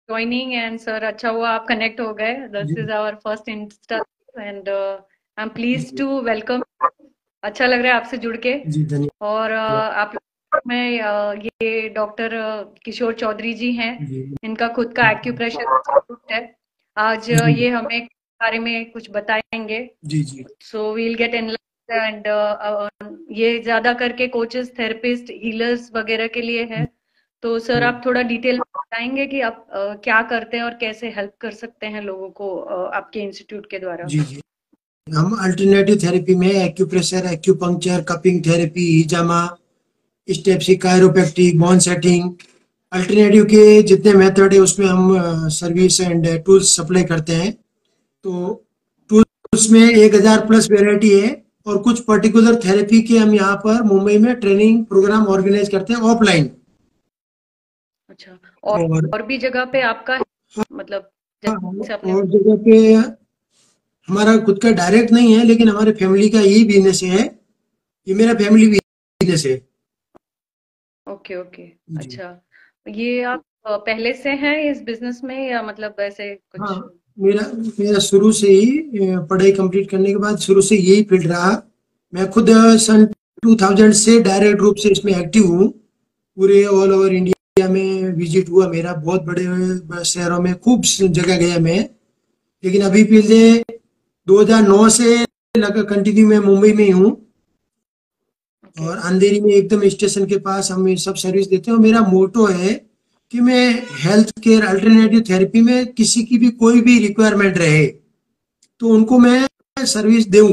joining and sir अच्छा हुआ आप connect हो गए. This ji is our first Insta and I'm pleased ji to welcome. अच्छा लग रहा है आपसे जुड़ के. जी और धन्यवाद। आप में ये डॉक्टर किशोर चौधरी जी हैं. जी इनका खुद का एक्यूप्रेशर इंस्टीट्यूट है. आज जी ये हमें बारे में कुछ बताएंगे. जी जी सो वील गेट एंड ये ज्यादा करके कोचेस, थेरेपिस्ट, हीलर्स वगैरह के लिए है. तो सर आप थोड़ा डिटेल में बताएंगे कि आप क्या करते हैं और कैसे हेल्प कर सकते हैं लोगों को आपके इंस्टीट्यूट के द्वारा. जी जी। हम अल्टरनेटिव थेरेपी में एक्यूप्रेशर, एक्यूपंक्चर, कपिंग थेरेपी, हिजामा, स्टेप्सी, कायरोप्रैक्टिक, बोन सेटिंग, अल्टरनेटिव के जितने मेथड है उसमें हम सर्विस एंड टूल्स सप्लाई करते हैं। तो टूल्स में 1000 प्लस वेराइटी है और कुछ पर्टिकुलर थेरेपी के हम यहाँ पर मुंबई में ट्रेनिंग प्रोग्राम ऑर्गेनाइज करते हैं ऑफलाइन। अच्छा. और और भी जगह पे आपका है? मतलब जैसे आपने. और जगह पे हमारा खुद का डायरेक्ट नहीं है, लेकिन हमारे फैमिली का यही बिजनेस है। ये मेरा फैमिली बिजनेस है। Okay okay. जी अच्छा. ये आप पहले से हैं इस बिजनेस में या मतलब ऐसे हाँ, कुछ. मेरा मेरा शुरू से ही पढ़ाई कंप्लीट करने के बाद शुरू से यही फील्ड रहा। मैं खुद सन 2000 से डायरेक्ट रूप से इसमें एक्टिव हूँ। पूरे ऑल ओवर इंडिया में विजिट हुआ मेरा, बहुत बड़े बड़े शहरों में खूब जगह गया मैं। लेकिन अभी पिछले 2009 से लगा कंटिन्यू मैं मुंबई में ही हूँ। ओके. और अंधेरी में एकदम स्टेशन के पास हम ये सब सर्विस देते हैं। और मेरा मोटो है कि मैं हेल्थ केयर अल्टरनेटिव थेरेपी में किसी की भी कोई भी रिक्वायरमेंट रहे तो उनको मैं सर्विस दूं।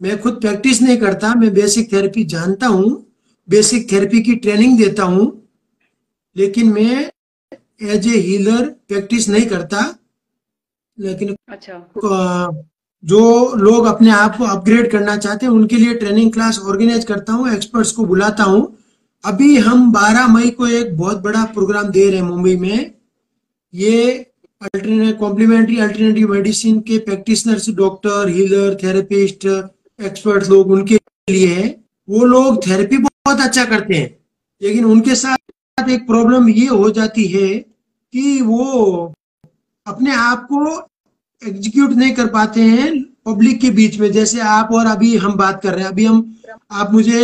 मैं खुद प्रैक्टिस नहीं करता, मैं बेसिक थेरेपी जानता हूँ, बेसिक थेरेपी की ट्रेनिंग देता हूँ, लेकिन मैं एज ए हीलर प्रैक्टिस नहीं करता। लेकिन अच्छा. जो लोग अपने आप को अपग्रेड करना चाहते हैं उनके लिए ट्रेनिंग क्लास ऑर्गेनाइज करता हूँ, एक्सपर्ट्स को बुलाता हूँ। अभी हम 12 मई को एक बहुत बड़ा प्रोग्राम दे रहे हैं मुंबई में। ये अल्टरनेट कॉम्प्लीमेंट्री अल्टरनेटिव मेडिसिन के practitioners, doctor, healer, therapist, expert लोग उनके लिए है। वो लोग थेरेपी बहुत अच्छा करते हैं, लेकिन उनके साथ एक प्रॉब्लम ये हो जाती है कि वो अपने आप को एग्जीक्यूट नहीं कर पाते हैं पब्लिक के बीच में। जैसे आप और अभी हम बात कर रहे हैं, अभी हम आप मुझे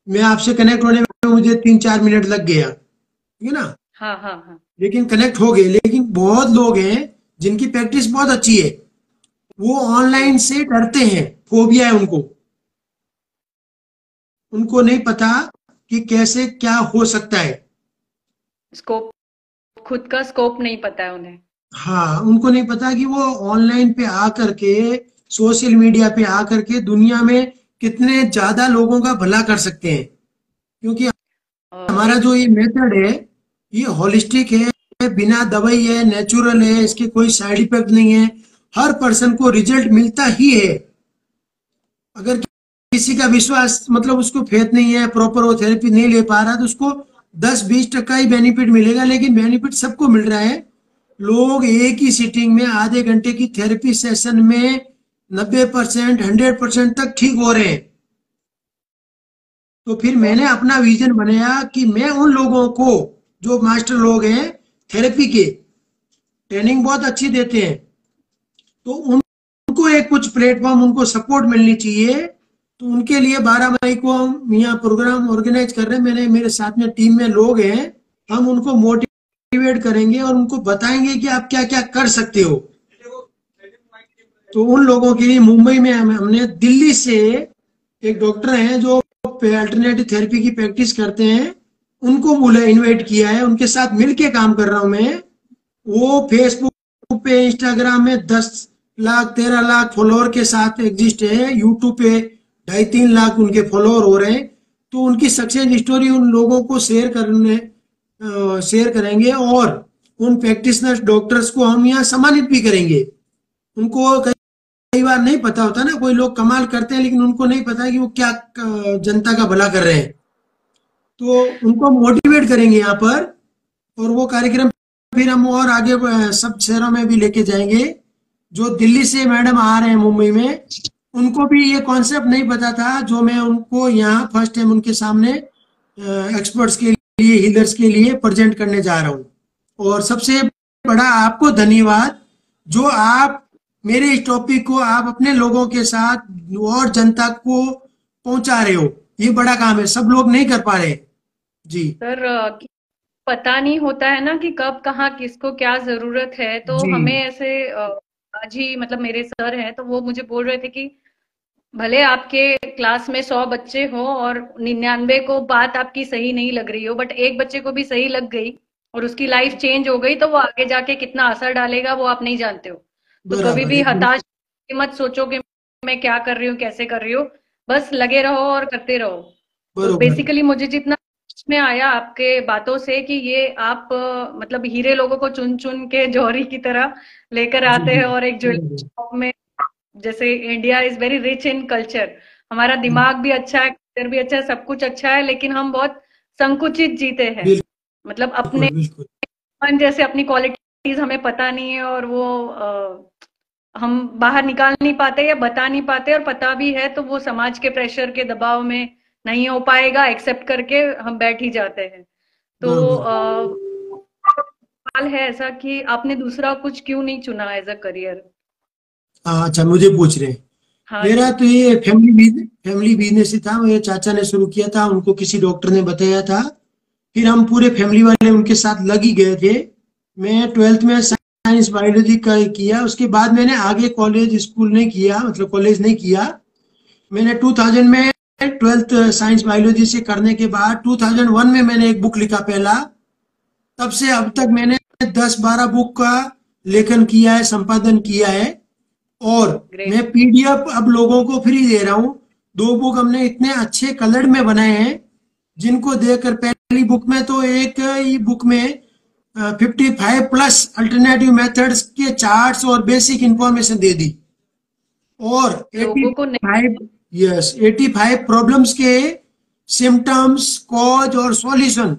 मैं आपसे कनेक्ट होने में मुझे 3-4 मिनट लग गया, ठीक है ना। हाँ हाँ हाँ. लेकिन कनेक्ट हो गए। लेकिन बहुत लोग हैं जिनकी प्रैक्टिस बहुत अच्छी है, वो ओके. ऑनलाइन से डरते हैं, फोबिया है उनको। उनको नहीं पता कि कैसे क्या हो सकता है। स्कोप, खुद का स्कोप नहीं पता है उन्हें. हाँ, उनको नहीं पता कि वो ऑनलाइन पे आकर के, सोशल मीडिया पे आकर के दुनिया में कितने ज्यादा लोगों का भला कर सकते हैं। क्योंकि हमारा एक. जो ये मेथड है ये होलिस्टिक है, बिना दवाई है, नेचुरल है, इसके कोई साइड इफेक्ट नहीं है। हर पर्सन को रिजल्ट मिलता ही है। अगर किसी का विश्वास मतलब उसको फेथ नहीं है, प्रॉपर वो थेरेपी नहीं ले पा रहा, तो उसको 10-20% ही बेनिफिट मिलेगा, लेकिन बेनिफिट सबको मिल रहा है। लोग एक ही सीटिंग में आधे घंटे की थेरेपी सेशन में 90%, 100% तक ठीक हो रहे हैं। तो फिर मैंने अपना विजन बनाया कि मैं उन लोगों को, जो मास्टर लोग हैं थेरेपी के, ट्रेनिंग बहुत अच्छी देते हैं, तो उनको एक कुछ प्लेटफॉर्म, उनको सपोर्ट मिलनी चाहिए। तो उनके लिए 12 मई को हम यहाँ प्रोग्राम ऑर्गेनाइज कर रहे हैं। मैंने मेरे साथ में टीम में लोग हैं, हम उनको मोटिवेट करेंगे और उनको बताएंगे कि आप क्या क्या कर सकते हो। तो उन लोगों के लिए मुंबई में हमने दिल्ली से एक डॉक्टर हैं जो अल्टरनेटिव थेरेपी की प्रैक्टिस करते हैं, उनको बोला, इनवाइट किया है, उनके साथ मिलके काम कर रहा हूं मैं। वो फेसबुक पे, इंस्टाग्राम में 10 लाख 13 लाख फॉलोअर के साथ एग्जिस्ट है। यूट्यूब पे 2.5-3 लाख उनके फॉलोअर हो रहे हैं। तो उनकी सक्सेस स्टोरी उन लोगों को शेयर करेंगे और उन प्रैक्टिशनर्स, डॉक्टर्स को हम यहाँ सम्मानित भी करेंगे। उनको कई बार नहीं पता होता ना, कोई लोग कमाल करते हैं लेकिन उनको नहीं पता कि वो क्या जनता का भला कर रहे हैं। तो उनको मोटिवेट करेंगे यहाँ पर। और वो कार्यक्रम फिर हम और आगे सब शहरों में भी लेके जाएंगे। जो दिल्ली से मैडम आ रहे हैं मुंबई में, उनको भी ये कॉन्सेप्ट नहीं पता था, जो मैं उनको यहाँ फर्स्ट टाइम उनके सामने एक्सपर्ट्स के लिए, हीलर्स के लिए प्रेजेंट करने जा रहा हूँ। और सबसे बड़ा आपको धन्यवाद, जो आप मेरे इस टॉपिक को आप अपने लोगों के साथ और जनता को पहुंचा रहे हो। ये बड़ा काम है, सब लोग नहीं कर पा रहे। जी। सर, पता नहीं होता है ना कि कब कहाँ किसको क्या जरूरत है, तो जी। हमें ऐसे आज ही मतलब मेरे सर हैं तो वो मुझे बोल रहे थे कि भले आपके क्लास में 100 बच्चे हो और 99 को बात आपकी सही नहीं लग रही हो, बट एक बच्चे को भी सही लग गई और उसकी लाइफ चेंज हो गई, तो वो आगे जाके कितना असर डालेगा वो आप नहीं जानते हो। तो कभी बराबर भी है, हताश मत सोचो कि मैं क्या कर रही हूँ कैसे कर रही हूँ, बस लगे रहो और करते रहो। तो बरोबर है। बेसिकली मुझे जितना समझ में आया आपके बातों से कि ये आप मतलब हीरे लोगों को चुन चुन के जौहरी की तरह लेकर जी आते जी। हैं और एक ज्वेलरी बराबर। शॉप में, जैसे India is very rich in culture, हमारा जी, दिमाग भी अच्छा है, कल्चर भी अच्छा है, सब कुछ अच्छा है, लेकिन हम बहुत संकुचित जीते हैं। मतलब अपने बिल्कुल बिल्कुल। मन जैसे अपनी क्वालिटीज हमें पता नहीं है, और वो हम बाहर निकाल नहीं पाते या बता नहीं पाते, और पता भी है तो वो समाज के प्रेशर के दबाव में नहीं हो पाएगा, एक्सेप्ट करके हम बैठ ही जाते हैं। तो बराबर। सवाल है ऐसा कि आपने दूसरा कुछ क्यों नहीं चुना एज अ करियर? हाँ, अच्छा मुझे पूछ रहे हैं। हाँ मेरा जी। तो ये फैमिली बिजनेस ही था, मेरे चाचा ने शुरू किया था, उनको किसी डॉक्टर ने बताया था। फिर हम पूरे फैमिली वाले उनके साथ लग ही गए थे। मैं 12th में साइंस बायोलॉजी का किया, उसके बाद मैंने आगे कॉलेज स्कूल नहीं किया, मतलब कॉलेज नहीं किया। मैंने 2000 में 12th साइंस बायोलॉजी से करने के बाद 2001 में मैंने एक बुक लिखा पहला। तब से अब तक मैंने 10-12 बुक का लेखन किया है, संपादन किया है। और ग्रेट। मैं पीडीएफ अब लोगों को फ्री दे रहा हूँ। 2 बुक हमने इतने अच्छे कलर में बनाए हैं, जिनको देखकर पहली बुक में तो एक ही बुक में 55 प्लस अल्टरनेटिव मेथड्स के चार्ट्स और बेसिक इंफॉर्मेशन दे दी। और लोगों को नहीं। 85, यस 85 प्रॉब्लम्स के सिम्टम्स, कॉज और सॉल्यूशन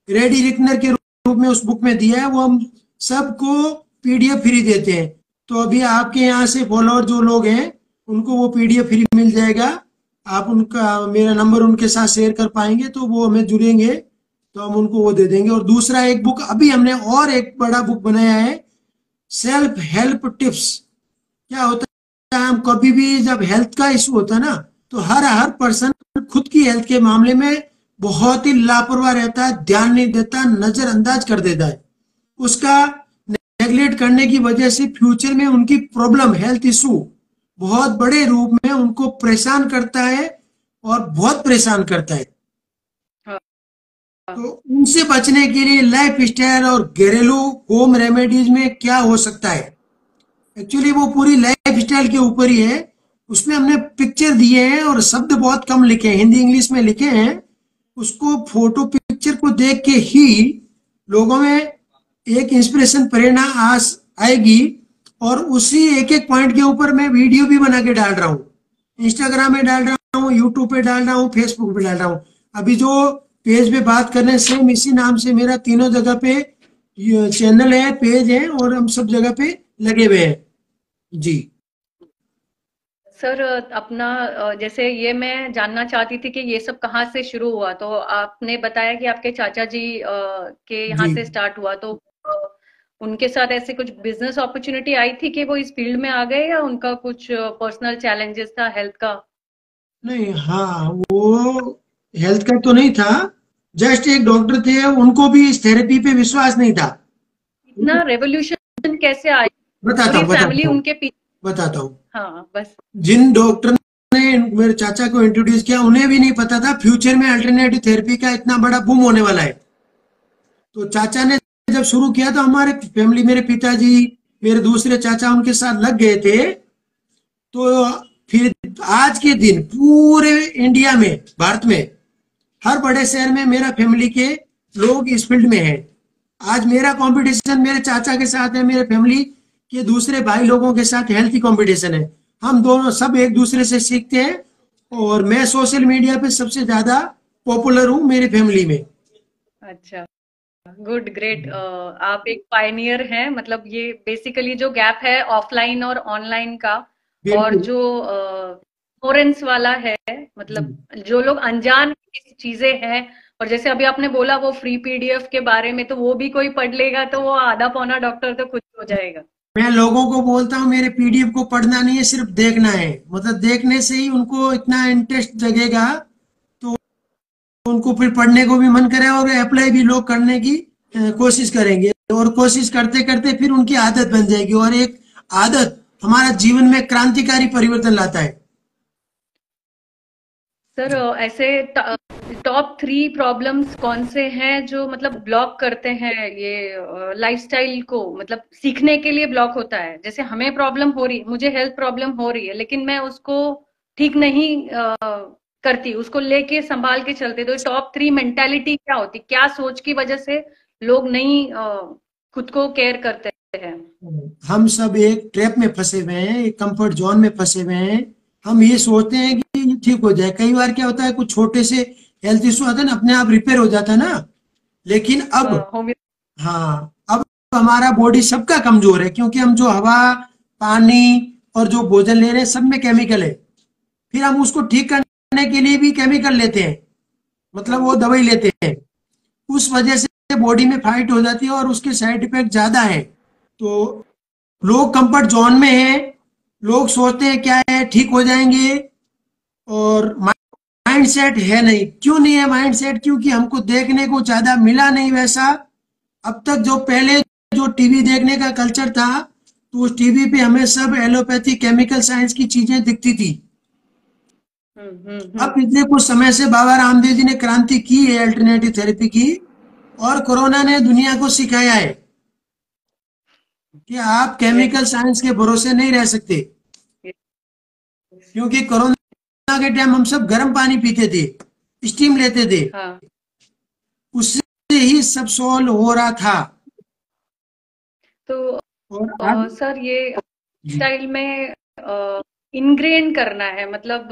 रेडी रिकनर के रूप में उस बुक में दिया है। वो हम सबको पीडीएफ फ्री देते हैं। तो अभी आपके यहाँ से फॉलोअर जो लोग हैं, उनको वो पीडीएफ फ्री मिल जाएगा। आप उनका मेरा नंबर उनके साथ शेयर कर पाएंगे तो वो हमें जुड़ेंगे, तो हम उनको वो दे देंगे। और दूसरा एक बुक अभी हमने और एक बड़ा बुक बनाया है, सेल्फ हेल्प टिप्स। क्या होता है, हम कभी भी जब हेल्थ का इशू होता है ना, तो हर हर पर्सन खुद की हेल्थ के मामले में बहुत ही लापरवाह रहता है, ध्यान नहीं देता, नजरअंदाज कर देता है। उसका नेग्लेक्ट करने की वजह से फ्यूचर में उनकी प्रॉब्लम, हेल्थ इशू बहुत बड़े रूप में उनको परेशान करता है, और बहुत परेशान करता है। हाँ, तो उनसे बचने के लिए लाइफ स्टाइल और घरेलू होम रेमेडीज में क्या हो सकता है, एक्चुअली वो पूरी लाइफ स्टाइल के ऊपर ही है। उसमें हमने पिक्चर दिए हैं और शब्द बहुत कम लिखे हैं, हिंदी इंग्लिश में लिखे हैं। उसको फोटो पिक्चर को देख के ही लोगों में एक इंस्पिरेशन, प्रेरणा आस आएगी। और उसी एक एक पॉइंट के ऊपर मैं वीडियो भी बना के डाल रहा हूँ, इंस्टाग्राम में डाल रहा हूँ, यूट्यूब पे डाल रहा हूँ, फेसबुक पे डाल रहा हूँ। अभी जो पेज पे बात कर रहे हैं, सेम इसी नाम से मेरा तीनों जगह पे चैनल है, पेज है, और हम सब जगह पे लगे हुए हैं। जी। सर अपना जैसे ये मैं जानना चाहती थी कि ये सब कहाँ से शुरू हुआ, तो आपने बताया कि आपके चाचा जी के यहाँ जी। से स्टार्ट हुआ, तो उनके साथ ऐसे कुछ बिजनेस अपॉर्चुनिटी आई थी कि वो इस फील्ड में आ गए, या उनका कुछ पर्सनल चैलेंजेस था हेल्थ का? नहीं, हाँ वो हेल्थ का तो नहीं था, जस्ट एक डॉक्टर थे, उनको भी इस थेरेपी पे विश्वास नहीं था। इतना रेवोल्यूशन कैसे आया? बताता पूरी हूँ फैमिली बताता हूँ उनके पीछे। बताता हूँ। हाँ बस। जिन डॉक्टर ने मेरे चाचा को इंट्रोड्यूस किया, उन्हें भी नहीं पता था फ्यूचर में अल्टरनेटिव थेरेपी का इतना बड़ा बूम होने वाला है। तो चाचा ने जब शुरू किया तो हमारे फैमिली, मेरे पिताजी, मेरे दूसरे चाचा उनके साथ लग गए थे। तो फिर आज के दिन पूरे इंडिया में, भारत में, हर बड़े शहर में मेरा फैमिली के लोग इस फील्ड में हैं। आज मेरा कंपटीशन मेरे चाचा के साथ है, मेरे फैमिली के दूसरे भाई लोगों के साथ हेल्थी कंपटीशन है। हम दोनों सब एक दूसरे से सीखते हैं। और मैं सोशल मीडिया पे सबसे ज्यादा पॉपुलर हूँ मेरी फैमिली में। अच्छा, गुड, ग्रेट। आप एक पायनियर हैं, मतलब ये बेसिकली जो गैप है ऑफलाइन और ऑनलाइन का, और बिल्कुल। जो ignorance वाला है, जी। मतलब जो लोग अनजान चीजें हैं और जैसे अभी आपने बोला वो फ्री पीडीएफ के बारे में, तो वो भी कोई पढ़ लेगा तो वो आधा पौना डॉक्टर तो खुद हो जाएगा। मैं लोगों को बोलता हूँ मेरे पीडीएफ को पढ़ना नहीं है, सिर्फ देखना है। मतलब देखने से ही उनको इतना इंटरेस्ट जगेगा, तो उनको फिर पढ़ने को भी मन करे और अप्लाई भी लोग करने की कोशिश करेंगे, और कोशिश करते करते फिर उनकी आदत बन जाएगी, और एक आदत हमारा जीवन में क्रांतिकारी परिवर्तन लाता है। सर ऐसे टॉप 3 प्रॉब्लम्स कौन से हैं जो मतलब ब्लॉक करते हैं ये लाइफस्टाइल को, मतलब सीखने के लिए ब्लॉक होता है। जैसे हमें प्रॉब्लम हो रही है, मुझे हेल्थ प्रॉब्लम हो रही है, लेकिन मैं उसको ठीक नहीं करती, उसको लेके संभाल के चलते। तो टॉप 3 मेंटालिटी क्या होती, क्या सोच की वजह से लोग नहीं खुद को केयर करते हैं। हम सब एक ट्रैप में फंसे हुए हैं, एक कंफर्ट जोन में फंसे हुए हैं। हम ये सोचते हैं कि ये ठीक हो जाए। कई बार क्या होता है, कुछ छोटे से हेल्थ इशू आता है ना, अपने आप रिपेयर हो जाता है ना। लेकिन अब, होम्यो हाँ, अब हमारा बॉडी सबका कमजोर है, क्योंकि हम जो हवा, पानी और जो भोजन ले रहे हैं सब में केमिकल है। फिर हम उसको ठीक करने के लिए भी केमिकल लेते हैं, मतलब वो दवाई लेते हैं। उस वजह से बॉडी में फाइट हो जाती है और उसके साइड इफेक्ट ज्यादा है। तो लोग कंफर्ट जोन में हैं, लोग सोचते हैं क्या है, ठीक हो जाएंगे। और माइंड सेट है नहीं। क्यों नहीं है माइंड सेट? क्योंकि हमको देखने को ज्यादा मिला नहीं वैसा। अब तक जो पहले जो टीवी देखने का कल्चर था, तो उस टीवी पे हमें सब एलोपैथी, केमिकल साइंस की चीजें दिखती थी। अब पिछले कुछ समय से बाबा रामदेव जी ने क्रांति की है अल्टरनेटिव थेरेपी की, और कोरोना ने दुनिया को सिखाया है कि आप यस। केमिकल साइंस के भरोसे नहीं रह सकते। क्योंकि कोरोना के टाइम हम सब गर्म पानी पीते थे, स्टीम लेते थे, हाँ। उससे ही सब सॉल्व हो रहा था। तो और अब सर ये जी, स्टाइल में इनग्रेन करना है, मतलब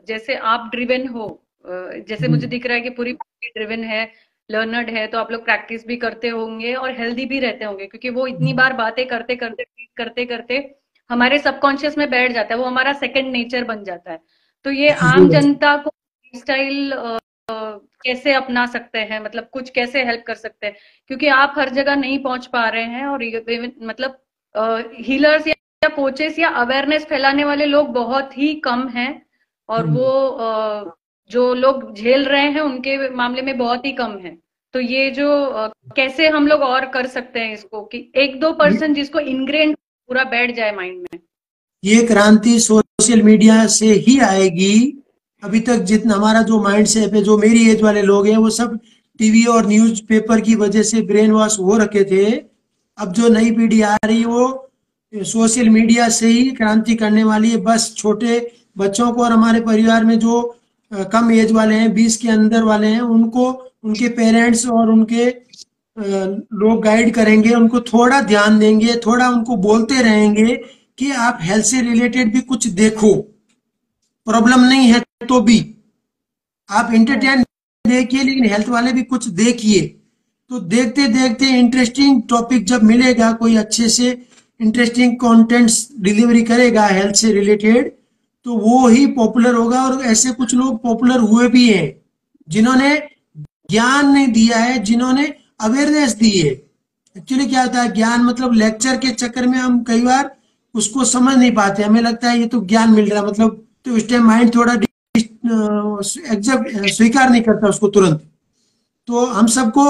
जैसे आप ड्रिवन हो, जैसे जी, मुझे दिख रहा है कि पूरी ड्रिवन है, लर्नर्ड है, तो आप लोग प्रैक्टिस भी करते होंगे और हेल्दी भी रहते होंगे, क्योंकि वो इतनी बार बातें करते करते करते करते हमारे सबकॉन्शियस में बैठ जाता है, वो हमारा सेकंड नेचर बन जाता है। तो ये आम जी, जनता को स्टाइल कैसे अपना सकते हैं, मतलब कुछ कैसे हेल्प कर सकते हैं, क्योंकि आप हर जगह नहीं पहुंच पा रहे हैं, और मतलब हीलर्स या कोचेस या अवेयरनेस फैलाने वाले लोग बहुत ही कम हैं, और वो जो लोग झेल रहे हैं उनके मामले में बहुत ही कम है। तो ये जो कैसे हम लोग और कर सकते हैं इसको, कि 1-2% जिसको इनग्रेन पूरा बैठ जाए माइंड में। ये क्रांति सोशल मीडिया से ही आएगी। अभी तक जितना हमारा जो माइंड सेट है, जो मेरी एज वाले लोग हैं, वो सब टीवी और न्यूज़पेपर की वजह से ब्रेन वॉश हो रखे थे। अब जो नई पीढ़ी आ रही है वो सोशल मीडिया से ही क्रांति करने वाली है। बस छोटे बच्चों को और हमारे परिवार में जो कम एज वाले हैं, 20 के अंदर वाले हैं, उनको उनके पेरेंट्स और उनके लोग गाइड करेंगे, उनको थोड़ा ध्यान देंगे, थोड़ा उनको बोलते रहेंगे कि आप हेल्थ से रिलेटेड भी कुछ देखो। प्रॉब्लम नहीं है तो भी आप हम्म। एंटरटेन देखिए, लेकिन हेल्थ वाले भी कुछ देखिए। तो देखते देखते इंटरेस्टिंग टॉपिक जब मिलेगा, कोई अच्छे से इंटरेस्टिंग कंटेंट्स डिलीवरी करेगा हेल्थ से रिलेटेड, तो वो ही पॉपुलर होगा। और ऐसे कुछ लोग पॉपुलर हुए भी हैं जिन्होंने ज्ञान नहीं दिया है, जिन्होंने अवेयरनेस दी है। एक्चुअली क्या होता है, ज्ञान मतलब लेक्चर के चक्कर में हम कई बार उसको समझ नहीं पाते, हमें लगता है ये तो ज्ञान मिल रहा है मतलब, तो उस टाइम माइंड थोड़ा एग्जैक्ट स्वीकार नहीं करता उसको तुरंत। तो हम सबको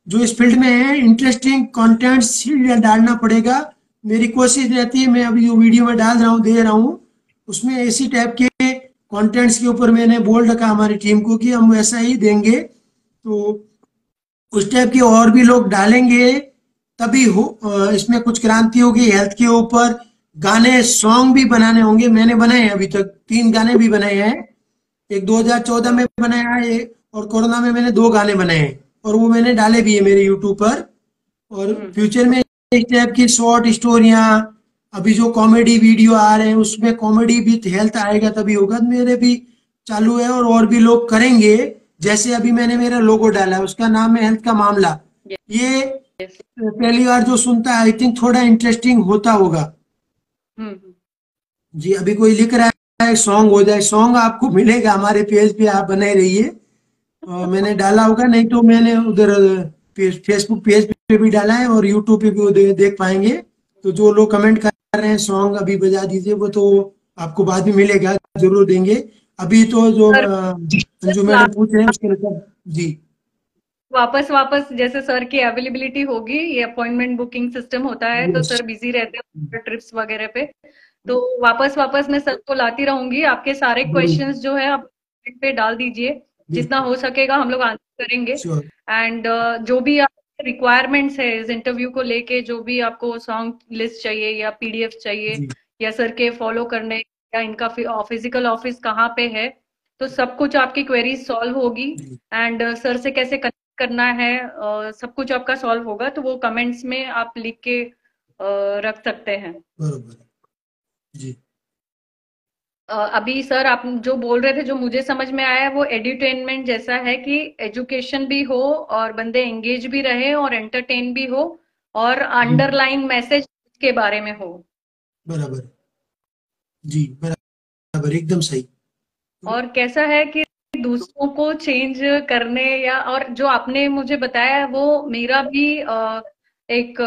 जो इस फील्ड में है, इंटरेस्टिंग कंटेंट्स डालना पड़ेगा। मेरी कोशिश रहती है, मैं अभी जो वीडियो में डाल रहा हूँ, दे रहा हूँ, उसमें इसी टाइप के कंटेंट्स के ऊपर मैंने बोल रखा हमारी टीम को कि हम वैसा ही देंगे। तो उस टाइप के और भी लोग डालेंगे, तभी हो इसमें कुछ क्रांति होगी हेल्थ के ऊपर। गाने, सॉन्ग भी बनाने होंगे। मैंने बनाए हैं, अभी तक 3 गाने भी बनाए हैं। एक 2014 में बनाया है, और कोरोना में मैंने 2 गाने बनाए हैं, और वो मैंने डाले भी है मेरे यूट्यूब पर। और हम्म। फ्यूचर में इस टाइप की शॉर्ट स्टोरियां, अभी जो कॉमेडी वीडियो आ रहे हैं उसमें कॉमेडी विथ हेल्थ आएगा, तभी होगा। मेरे भी चालू है, और भी लोग करेंगे। जैसे अभी मैंने मेरा लोगो डाला है, उसका नाम है हेल्थ का मामला। ये यस। पहली बार जो सुनता है, आई थिंक थोड़ा इंटरेस्टिंग होता होगा। हम्म। जी, अभी कोई लिख रहा है सॉन्ग हो जाए, सॉन्ग आपको मिलेगा हमारे पेज पे, आप बने रहिए। मैंने डाला होगा, नहीं तो मैंने उधर फेसबुक पेज पे भी डाला है और यूट्यूब पे भी वो देख पाएंगे। तो जो लोग कमेंट कर रहे हैं सॉन्ग अभी बजा दीजिए, वो तो आपको बाद में मिलेगा, जरूर देंगे। अभी तो जो सर अंजू मैडम पूछ रहे हैं उसके लिए जी। वापस वापस जैसे सर की अवेलेबिलिटी होगी, ये अपॉइंटमेंट बुकिंग सिस्टम होता है तो यस। सर बिजी रहते हैं ट्रिप्स वगैरह पे। तो वापस वापस मैं सर को लाती रहूंगी, आपके सारे जरूर। क्वेश्चंस जो है आप पे डाल दीजिए, जितना बिल्कुल। हो सकेगा हम लोग आंसर करेंगे। श्योर। एंड जो भी आप रिक्वायरमेंट्स है इस इंटरव्यू को लेके, जो भी आपको सॉन्ग लिस्ट चाहिए या पीडीएफ चाहिए, जी। या सर के फॉलो करने, या इनका फिजिकल ऑफिस कहाँ पे है, तो सब कुछ आपकी क्वेरीज सॉल्व होगी। जी। एंड सर से कैसे करना है, सब कुछ आपका सॉल्व होगा, तो वो कमेंट्स में आप लिख के रख सकते हैं। बरोबर। जी। अभी सर आप जो बोल रहे थे, जो मुझे समझ में आया, वो एड्यूटेनमेंट जैसा है कि एजुकेशन भी हो और बंदे एंगेज भी रहे और एंटरटेन भी हो, और जी। अंडरलाइन मैसेज के बारे में हो। बराबर। जी बराबर, एकदम सही। और कैसा है कि दूसरों को चेंज करने, या और जो आपने मुझे बताया वो मेरा भी एक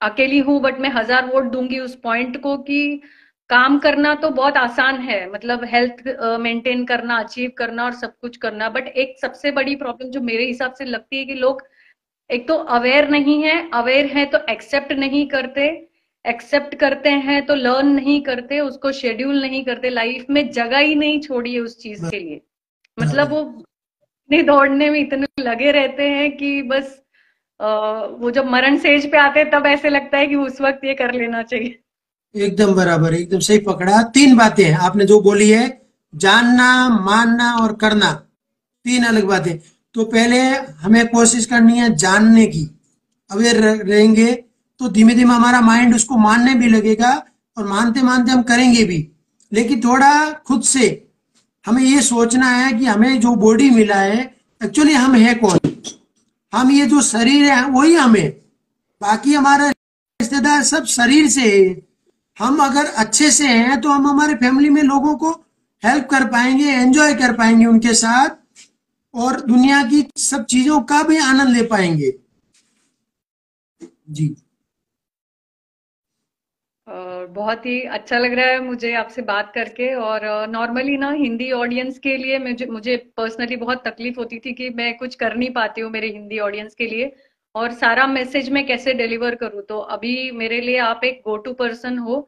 अकेली हूं बट मैं 1000 वोट दूंगी उस पॉइंट को, कि काम करना तो बहुत आसान है, मतलब हेल्थ मेंटेन करना, अचीव करना और सब कुछ करना, बट एक सबसे बड़ी प्रॉब्लम जो मेरे हिसाब से लगती है कि लोग एक तो अवेयर नहीं है, अवेयर है तो एक्सेप्ट नहीं करते, एक्सेप्ट करते हैं तो लर्न नहीं करते, उसको शेड्यूल नहीं करते, लाइफ में जगह ही नहीं छोड़ी है उस चीज के लिए। मतलब बराबर। वो अपने दौड़ने में इतने लगे रहते हैं कि बस वो जब मरण सेज पे आते हैं तब ऐसे लगता है कि उस वक्त ये कर लेना चाहिए। एकदम बराबर, एकदम सही पकड़ा। तीन बातें हैं आपने जो बोली है, जानना, मानना और करना। तीन अलग बातें। तो पहले हमें कोशिश करनी है जानने की। अवेयर रहेंगे तो धीमे धीमे हमारा माइंड उसको मानने भी लगेगा, और मानते मानते हम करेंगे भी। लेकिन थोड़ा खुद से हमें ये सोचना है कि हमें जो बॉडी मिला है, एक्चुअली हम है कौन। हम ये जो शरीर है वही हमें, बाकी हमारा रिश्तेदार सब शरीर से है। हम अगर अच्छे से हैं तो हम हमारे फैमिली में लोगों को हेल्प कर पाएंगे, एंजॉय कर पाएंगे उनके साथ, और दुनिया की सब चीजों का भी आनंद ले पाएंगे। जी। बहुत ही अच्छा लग रहा है मुझे आपसे बात करके। और नॉर्मली ना हिंदी ऑडियंस के लिए मुझे मुझे पर्सनली बहुत तकलीफ होती थी कि मैं कुछ कर नहीं पाती हूँ मेरे हिंदी ऑडियंस के लिए, और सारा मैसेज मैं कैसे डिलीवर करूँ। तो अभी मेरे लिए आप एक गो टू पर्सन हो,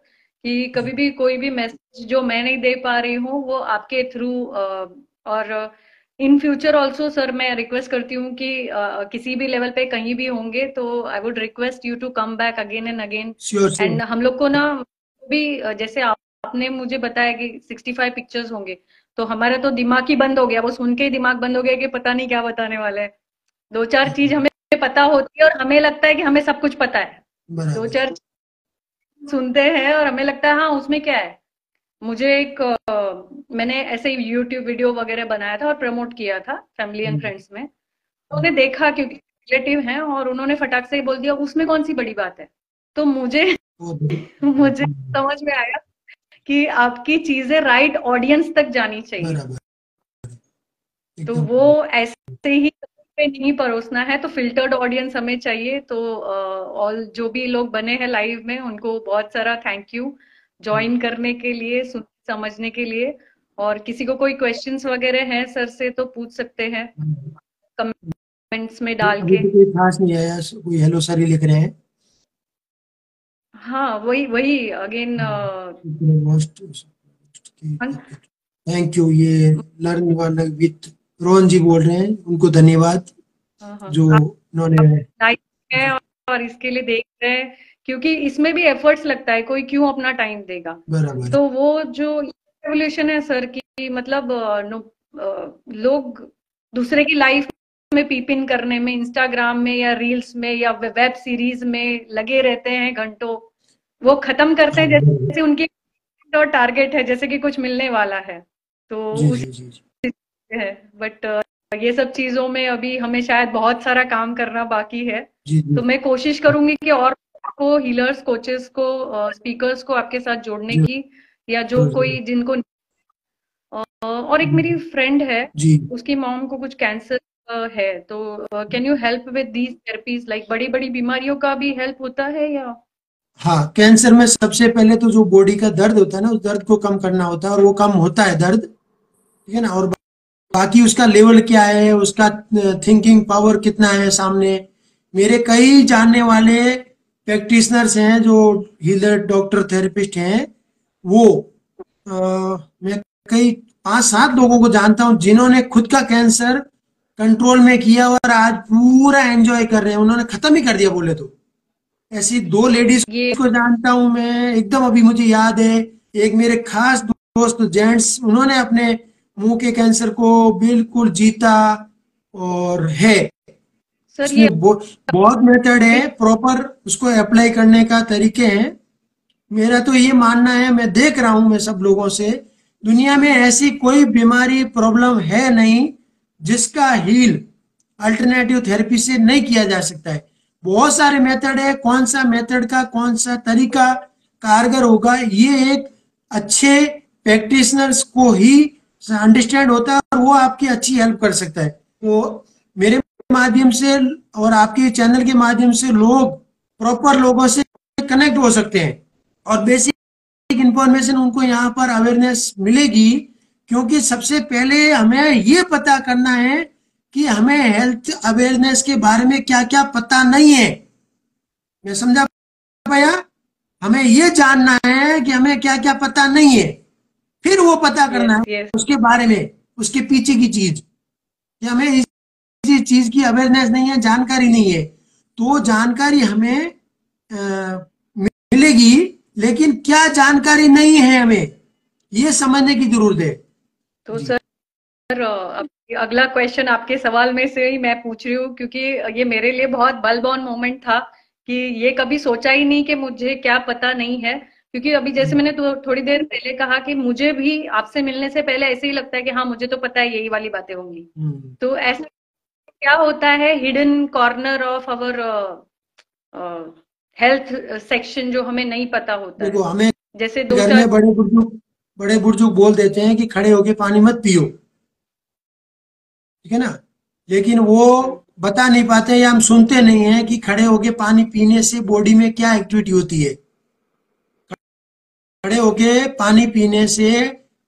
कि कभी भी कोई भी मैसेज जो मैं नहीं दे पा रही हूँ वो आपके थ्रू। और इन फ्यूचर ऑल्सो सर मैं रिक्वेस्ट करती हूँ कि किसी भी लेवल पे कहीं भी होंगे तो I would request you to come back again and again. Sure sure. And हम लोग को ना भी जैसे आपने मुझे बताया कि 65 पिक्चर्स होंगे, तो हमारा तो दिमाग ही बंद हो गया, वो सुन के ही दिमाग बंद हो गया कि पता नहीं क्या बताने वाले हैं। दो चार चीज हमें पता होती है और हमें लगता है कि हमें सब कुछ पता है। दो बराबर। चार सुनते हैं और हमें लगता है हाँ उसमें क्या है। मुझे एक मैंने ऐसे ही यूट्यूब वीडियो वगैरह बनाया था और प्रमोट किया था फैमिली एंड फ्रेंड्स में, तो उन्हें देखा क्योंकि रिलेटिव हैं और उन्होंने फटाक से ही बोल दिया उसमें कौन सी बड़ी बात है। तो मुझे मुझे समझ में आया कि आपकी चीजें राइट ऑडियंस तक जानी चाहिए। बराबर, तो एकदम। वो ऐसे ही पे नहीं परोसना है, तो फिल्टर्ड ऑडियंस हमें चाहिए। तो ऑल जो भी लोग बने हैं लाइव में उनको बहुत सारा थैंक यू ज्वाइन करने के लिए, सुन समझने के लिए। और किसी को कोई क्वेश्चंस वगैरह हैं सर से तो पूछ सकते हैं कमेंट्स में डाल अभी के। तो कोई खास नहीं आया, कोई हेलो सर ही लिख रहे हैं। हाँ वही वही अगेन। मोस्ट। Thank you. ये लर्न वाला विथ रोहन जी बोल रहे हैं, उनको धन्यवाद हाँ हाँ जो उन्होंने। टाइम है और इसके लिए देख रहे हैं, क्योंकि इसमें भी एफर्ट्स लगता है, कोई क्यों अपना टाइम देगा। बराबर। तो वो जो रेवोल्यूशन है सर की, मतलब लोग दूसरे की लाइफ में पीप इन करने में, इंस्टाग्राम में या रील्स में या वेब सीरीज में लगे रहते हैं घंटों। वो खत्म करते हैं जैसे उनकी टारगेट है, जैसे कि कुछ मिलने वाला है। तो जी उस जी जी जी है, बट ये सब चीजों में अभी हमें शायद बहुत सारा काम करना बाकी है। जी जी तो मैं कोशिश करूंगी कि और को हीलर्स, कोचेस को, स्पीकर्स को आपके साथ जोड़ने जी। की, या जो जरूर जरूर। कोई जिनको और एक मेरी फ्रेंड है, जी उसकी मॉम को कुछ कैंसर है, तो can you help with these therapies, like बड़ी बड़ी बीमारियों का भी हेल्प होता है या? हाँ, कैंसर में सबसे पहले तो जो बॉडी का दर्द होता है ना, उस दर्द को कम करना होता है, और वो कम होता है दर्द, ठीक है ना। और बाकी उसका लेवल क्या है, उसका थिंकिंग पावर कितना है सामने। मेरे कई जानने वाले प्रैक्टिशनर्स हैं जो हीलर डॉक्टर थेरेपिस्ट हैं। वो मैं कई 5-7 लोगों को जानता हूं जिन्होंने खुद का कैंसर कंट्रोल में किया और आज पूरा एंजॉय कर रहे हैं, उन्होंने खत्म ही कर दिया बोले तो। ऐसी 2 लेडीज ये को जानता हूं मैं एकदम, अभी मुझे याद है। एक मेरे खास दोस्त जेंट्स, उन्होंने अपने मुंह के कैंसर को बिल्कुल जीता और है। सर ये इसमें बहुत मेथड है, प्रॉपर उसको अप्लाई करने का तरीके हैं। मेरा तो ये मानना है, मैं देख रहा हूं मैं सब लोगों से, दुनिया में ऐसी कोई बीमारी प्रॉब्लम है नहीं जिसका हील अल्टरनेटिव थेरेपी से नहीं किया जा सकता है। बहुत सारे मेथड है, कौन सा मेथड का कौन सा तरीका कारगर होगा, ये एक अच्छे प्रैक्टिशनर्स को ही अंडरस्टैंड होता है, और वो आपकी अच्छी हेल्प कर सकता है। तो मेरे माध्यम से और आपके चैनल के माध्यम से लोग प्रॉपर लोगों से कनेक्ट हो सकते हैं, और बेसिक इंफॉर्मेशन उनको यहाँ पर अवेयरनेस मिलेगी। क्योंकि सबसे पहले हमें ये पता करना है कि हमें हेल्थ अवेयरनेस के बारे में क्या क्या पता नहीं है। मैं समझा पाया? हमें ये जानना है कि हमें क्या क्या पता नहीं है, फिर वो पता करना यस है यस। उसके बारे में, उसके पीछे की चीज, कि हमें इसी चीज की अवेयरनेस नहीं है, जानकारी नहीं है। तो जानकारी हमें मिलेगी, लेकिन क्या जानकारी नहीं है हमें, ये समझने की जरूरत है। तो जी। सर, अब अगला क्वेश्चन आपके सवाल में से ही मैं पूछ रही हूँ, क्योंकि ये मेरे लिए बहुत बलबॉन मोमेंट था कि ये कभी सोचा ही नहीं कि मुझे क्या पता नहीं है। क्योंकि अभी जैसे मैंने थोड़ी देर पहले कहा कि मुझे भी आपसे मिलने से पहले ऐसे ही लगता है कि हाँ मुझे तो पता है, यही वाली बातें होंगी। हम्म। तो ऐसा क्या होता है hidden corner of our health section जो हमें नहीं पता होता देखो, है? हमें जैसे दो घर चार। में बड़े बुजुर्ग बोल देते हैं कि खड़े होके पानी मत पियो, ठीक है ना। लेकिन वो हम्म, बता नहीं पाते, या हम सुनते नहीं हैं कि खड़े होके पानी पीने से बॉडी में क्या एक्टिविटी होती है। खड़े होके पानी पीने से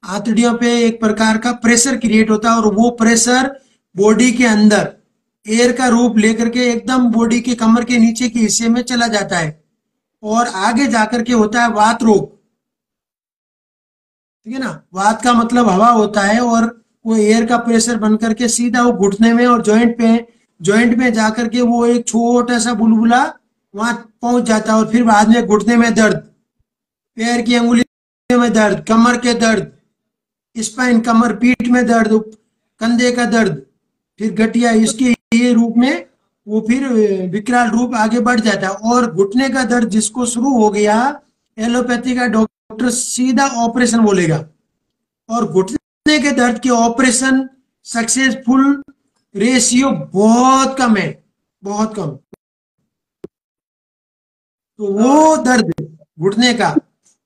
आंतड़ियों पे एक प्रकार का प्रेशर क्रिएट होता है, और वो प्रेशर बॉडी के अंदर एयर का रूप लेकर के एकदम बॉडी के कमर के नीचे के हिस्से में चला जाता है, और आगे जाकर के होता है वात रोग, ठीक है ना। वात का मतलब हवा होता है, और वो एयर का प्रेशर बन करके सीधा वो घुटने में और जॉइंट में जाकर के वो एक छोटा सा बुलबुला वहां पहुंच जाता है, और फिर बाद में घुटने में दर्द, पैर की अंगुली में दर्द, कमर के दर्द, स्पाइन कमर पीठ में दर्द, कंधे का दर्द, फिर गठिया, तो इसके ये रूप में वो फिर विकराल रूप आगे बढ़ जाता है। और घुटने का दर्द जिसको शुरू हो गया, एलोपैथी का डॉक्टर सीधा ऑपरेशन बोलेगा, और घुटने के दर्द के ऑपरेशन सक्सेसफुल रेशियो बहुत कम है, बहुत कम। तो वो दर्द घुटने का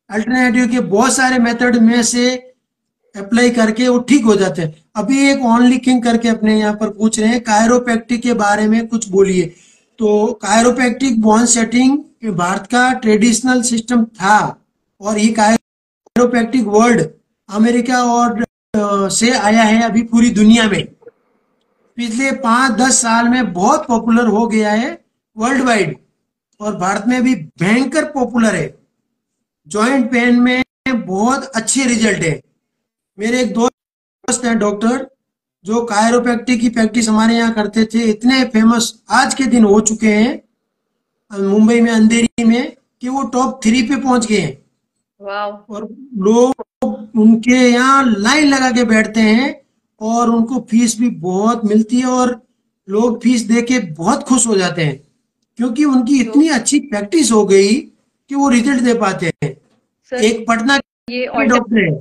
अल्टरनेटिव के बहुत सारे मेथड में से अप्लाई करके वो ठीक हो जाते हैं। अभी एक ओनली किंग करके अपने यहाँ पर पूछ रहे हैं कायरोप्रैक्टिक के बारे में कुछ बोलिए। तो कायरोप्रैक्टिक बोन सेटिंग भारत का ट्रेडिशनल सिस्टम था, और ये कायरोप्रैक्टिक वर्ड अमेरिका और से आया है अभी पूरी दुनिया में। पिछले 5-10 साल में बहुत पॉपुलर हो गया है वर्ल्ड वाइड, और भारत में भी भयंकर पॉपुलर है। जॉइंट पेन में बहुत अच्छे रिजल्ट है। मेरे एक दोस्त हैं डॉक्टर, जो कायरोप्रैक्टिक की प्रैक्टिस हमारे यहाँ करते थे, इतने फेमस आज के दिन हो चुके हैं मुंबई में अंधेरी में, कि वो टॉप 3 पे पहुंच गए हैं। वाह। और लोग उनके यहाँ लाइन लगा के बैठते हैं, और उनको फीस भी बहुत मिलती है, और लोग फीस दे के बहुत खुश हो जाते हैं, क्योंकि उनकी तो इतनी अच्छी प्रैक्टिस हो गई कि वो रिजल्ट दे पाते हैं। सर एक पटना ये के ऑल्टर डॉक्टर है,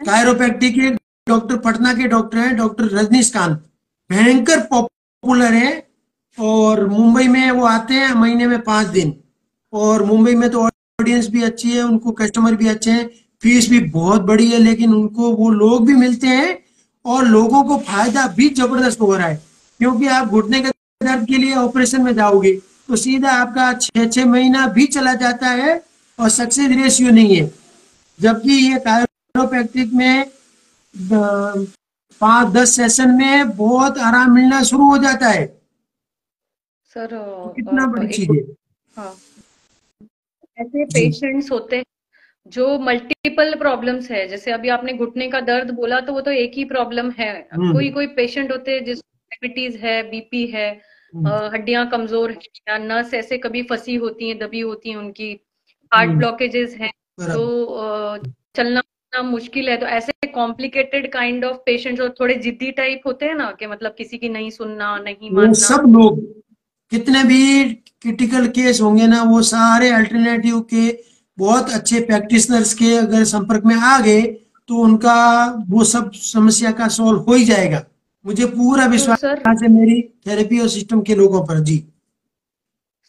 कायरोप्रैक्टिक के डॉक्टर, पटना के डॉक्टर हैं, डॉक्टर रजनीकांत, भयंकर पॉपुलर है। और मुंबई में वो आते हैं महीने में 5 दिन, और मुंबई में तो ऑडियंस भी अच्छी है, उनको कस्टमर भी अच्छे हैं। फीस भी बहुत बड़ी है, लेकिन उनको वो लोग भी मिलते हैं और लोगों को फायदा भी जबरदस्त हो रहा है। क्योंकि आप घुटने के दर्द के लिए ऑपरेशन में जाओगे तो सीधा आपका 6-6 महीना भी चला जाता है और सक्सेस रेशियो नहीं है। जबकि ये कायरोप्रैक्टिक में 5-10 सेशन में बहुत आराम मिलना शुरू हो जाता है। सर तो कितना बड़ी एक चीज है। हाँ, ऐसे जी। पेशेंट्स होते हैं जो मल्टीपल प्रॉब्लम्स है, जैसे अभी आपने घुटने का दर्द बोला तो वो तो एक ही प्रॉब्लम है। कोई हम्म। कोई पेशेंट होते हैं जिस डायबिटीज है, बीपी है, हम्म। हड्डियां कमजोर है या नस ऐसे कभी फंसी होती हैं, दबी होती हैं उनकी, हार्ट हम्म। ब्लॉकेजेस हैं, तो बराबर। चलना फिरना मुश्किल है। तो ऐसे कॉम्प्लिकेटेड काइंड ऑफ पेशेंट्स और थोड़े जिद्दी टाइप होते हैं ना, कि मतलब किसी की नहीं सुनना, नहीं वो मानना। सब लोग कितने भी क्रिटिकल केस होंगे ना, वो सारे अल्टरनेटिव के बहुत अच्छे प्रैक्टिशनर्स के अगर संपर्क में आ गए तो उनका वो सब समस्या का सॉल्व हो ही जाएगा। मुझे पूरा तो सर विश्वास है मेरी थेरेपी और सिस्टम के लोगों पर। जी।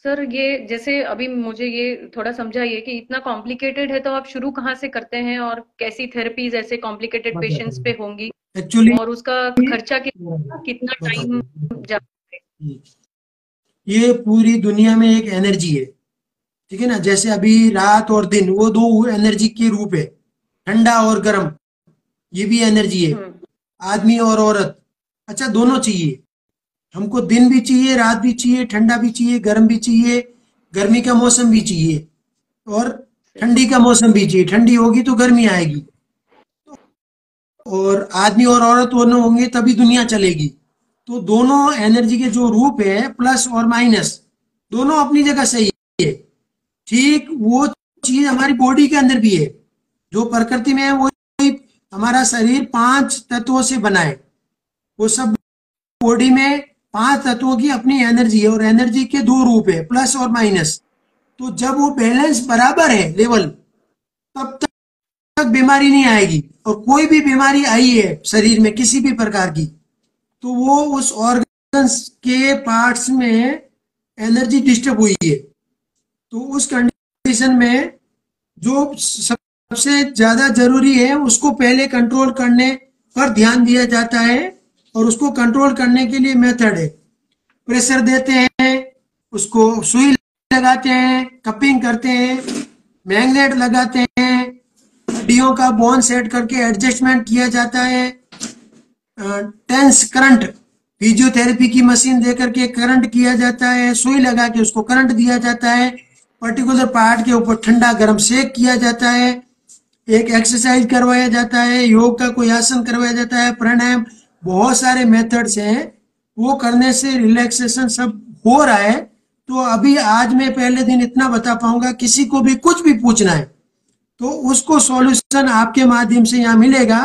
सर ये जैसे अभी मुझे ये थोड़ा समझाइए कि इतना कॉम्प्लिकेटेड है तो आप शुरू कहाँ से करते हैं और कैसी थेरेपीज ऐसे कॉम्प्लिकेटेड बताता पेशेंट्स पे हूँ। होंगी, एक्चुअली और उसका खर्चा कितना कितना बताता टाइम हूँ। जाता है? ये पूरी दुनिया में एक एनर्जी है, ठीक है ना। जैसे अभी रात और दिन वो दो एनर्जी के रूप है, ठंडा और गर्म, ये भी एनर्जी है। हम्म। आदमी और औरत, अच्छा दोनों चाहिए हमको। दिन भी चाहिए, रात भी चाहिए, ठंडा भी चाहिए, गर्म भी चाहिए, गर्मी का मौसम भी चाहिए और ठंडी का मौसम भी चाहिए। ठंडी होगी तो गर्मी आएगी, और आदमी और औरत दोनों होंगे तभी दुनिया चलेगी। तो दोनों एनर्जी के जो रूप है, प्लस और माइनस, दोनों अपनी जगह सही है। ठीक वो चीज हमारी बॉडी के अंदर भी है, जो प्रकृति में है वो। हमारा शरीर 5 तत्वों से बना है। वो सब बॉडी में 5 तत्वों की अपनी एनर्जी है, और एनर्जी के दो रूप है, प्लस और माइनस। तो जब वो बैलेंस बराबर है, लेवल, तब तक बीमारी नहीं आएगी। और कोई भी बीमारी आई है शरीर में किसी भी प्रकार की, तो वो उस ऑर्गन्स के पार्ट्स में एनर्जी डिस्टर्ब हुई है। तो उस कंडीशन में जो सबसे ज्यादा जरूरी है उसको पहले कंट्रोल करने पर ध्यान दिया जाता है। और उसको कंट्रोल करने के लिए मेथड है, प्रेशर देते हैं, उसको सुई लगाते हैं, कपिंग करते हैं, मैग्नेट लगाते हैं, हड्डियों का बोन सेट करके एडजस्टमेंट किया जाता है, टेंस करंट, फिजियोथेरेपी की मशीन दे करके करंट किया जाता है, सुई लगा के उसको करंट दिया जाता है, पर्टिकुलर पार्ट के ऊपर ठंडा गर्म सेक किया जाता है, एक एक्सरसाइज करवाया जाता है, योग का कोई आसन करवाया जाता है, प्राणायाम, बहुत सारे मेथड्स हैं। वो करने से रिलैक्सेशन सब हो रहा है। तो अभी आज मैं पहले दिन इतना बता पाऊंगा, किसी को भी कुछ भी पूछना है तो उसको सॉल्यूशन आपके माध्यम से यहाँ मिलेगा।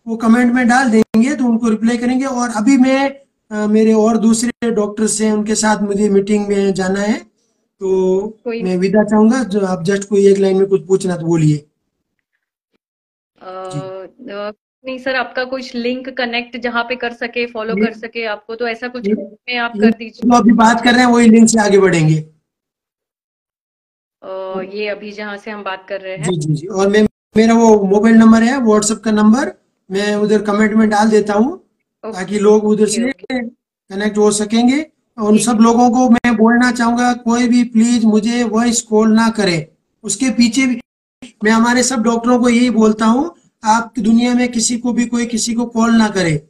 वो कमेंट में डाल देंगे तो उनको रिप्लाई करेंगे। और अभी मैं मेरे और दूसरे डॉक्टर्स हैं, उनके साथ मुझे मीटिंग में जाना है, तो कोई मैं विदा चाहूंगा। जो आप जस्ट कोई एक लाइन में कुछ पूछना तो बोलिए। जी। नहीं सर, आपका कुछ लिंक कनेक्ट जहाँ पे कर सके, फॉलो ये कर सके आपको, तो ऐसा कुछ ये में आप ये कर दीजिए। जो अभी बात कर रहे हैं वही लिंक से आगे बढ़ेंगे। ये अभी जहाँ से हम बात कर रहे हैं। जी जी जी। और मैं, मेरा वो मोबाइल नंबर है, व्हाट्सएप का नंबर, मैं उधर कमेंट में डाल देता हूँ ताकि लोग उधर ओके से ओके। कनेक्ट हो सकेंगे। और उन ठीक सब है। लोगों को मैं बोलना चाहूंगा, कोई भी प्लीज मुझे वॉइस कॉल ना करे। उसके पीछे भी मैं हमारे सब डॉक्टरों को यही बोलता हूँ, आप दुनिया में किसी को भी कोई किसी को कॉल ना करे,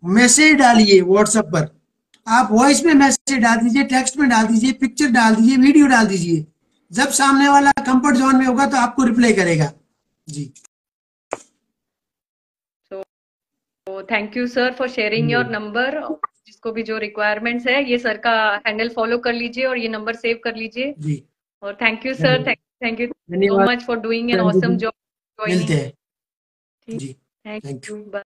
मैसेज डालिए व्हाट्सएप पर। आप वॉइस में मैसेज डाल दीजिए, टेक्स्ट में डाल दीजिए, पिक्चर डाल दीजिए, वीडियो डाल दीजिए। जब सामने वाला कंफर्ट जोन में होगा तो आपको रिप्लाई करेगा। जी। तो thank you sir for sharing your number. जिसको भी जो रिक्वायरमेंट्स है, ये सर का हैंडल फॉलो कर लीजिए और ये नंबर सेव कर लीजिए। जी। और थैंक यू सर, धन्यवाद। थैंक यू सो धन्यवाद। मच फॉर डूइंग एन बहन जी। ऑसम जॉब मिलते ज्वाइनिंग। हैं। ठीक। जी। Thank thank you. यू।